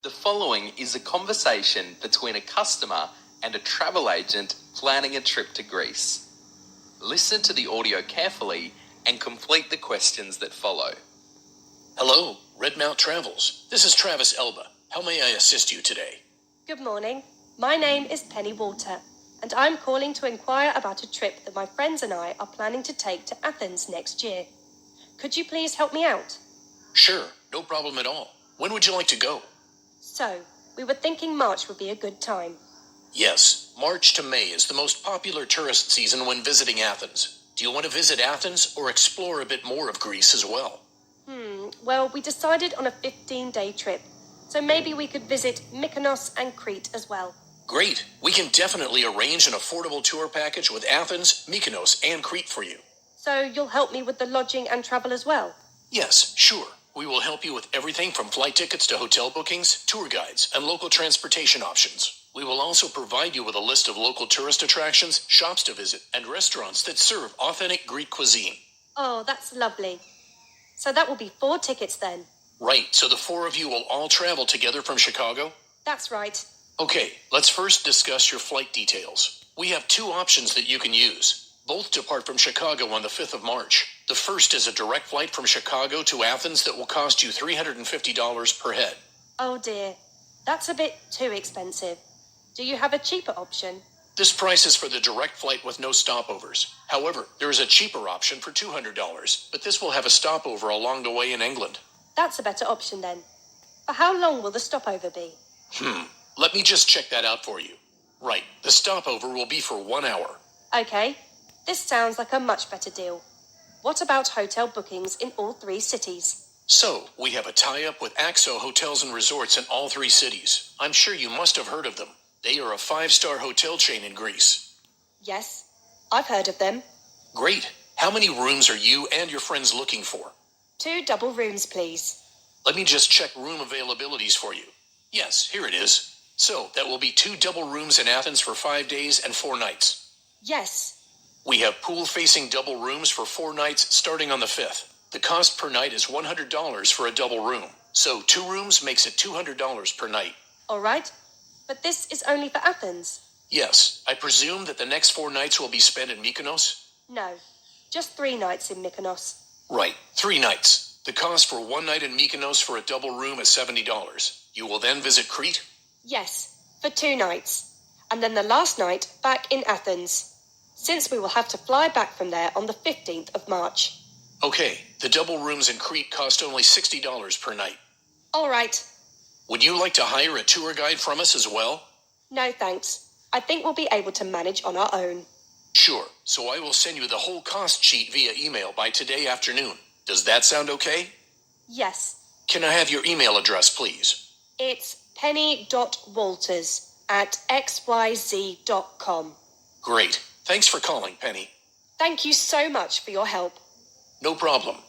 The following is a conversation between a customer and a travel agent planning a trip to Greece. Listen to the audio carefully and complete the questions that follow. Hello, Redmount Travels. This is Travis Elba. How may I assist you today? Good morning. My name is Penny Walter, and I'm calling to inquire about a trip that my friends and I are planning to take to Athens next year. Could you please help me out? Sure, no problem at all. When would you like to go? So, we were thinking March would be a good time. Yes, March to May is the most popular tourist season when visiting Athens. Do you want to visit Athens or explore a bit more of Greece as well? Well, we decided on a 15-day trip, so maybe we could visit Mykonos and Crete as well. Great. We can definitely arrange an affordable tour package with Athens, Mykonos, and Crete for you. So you'll help me with the lodging and travel as well? Yes, sure. We will help you with everything from flight tickets to hotel bookings, tour guides, and local transportation options. We will also provide you with a list of local tourist attractions, shops to visit, and restaurants that serve authentic Greek cuisine. Oh, that's lovely. So that will be 4 tickets then? Right, so the 4 of you will all travel together from Chicago? That's right. Okay, let's first discuss your flight details. We have 2 options that you can use. Both depart from Chicago on the 5th of March. The first is a direct flight from Chicago to Athens that will cost you $350 per head. Oh dear, that's a bit too expensive. Do you have a cheaper option? This price is for the direct flight with no stopovers. However, there is a cheaper option for $200, but this will have a stopover along the way in England. That's a better option then. For how long will the stopover be? Let me just check that out for you. Right, the stopover will be for 1 hour. Okay, this sounds like a much better deal. What about hotel bookings in all 3 cities? So, we have a tie-up with AXO Hotels and Resorts in all 3 cities. I'm sure you must have heard of them. They are a 5-star hotel chain in Greece. Yes, I've heard of them. Great. How many rooms are you and your friends looking for? 2 double rooms, please. Let me just check room availabilities for you. Yes, here it is. So, that will be 2 double rooms in Athens for 5 days and 4 nights. Yes. We have pool-facing double rooms for 4 nights starting on the 5th. The cost per night is $100 for a double room. So 2 rooms makes it $200 per night. All right, but this is only for Athens. Yes, I presume that the next 4 nights will be spent in Mykonos? No, just 3 nights in Mykonos. Right, 3 nights. The cost for 1 night in Mykonos for a double room is $70. You will then visit Crete? Yes, for 2 nights. And then the last night back in Athens, since we will have to fly back from there on the 15th of March. Okay, the double rooms in Crete cost only $60 per night. All right. Would you like to hire a tour guide from us as well? No, thanks. I think we'll be able to manage on our own. Sure, so I will send you the whole cost sheet via email by today afternoon. Does that sound okay? Yes. Can I have your email address, please? It's penny.walters@xyz.com. Great. Thanks for calling, Penny. Thank you so much for your help. No problem.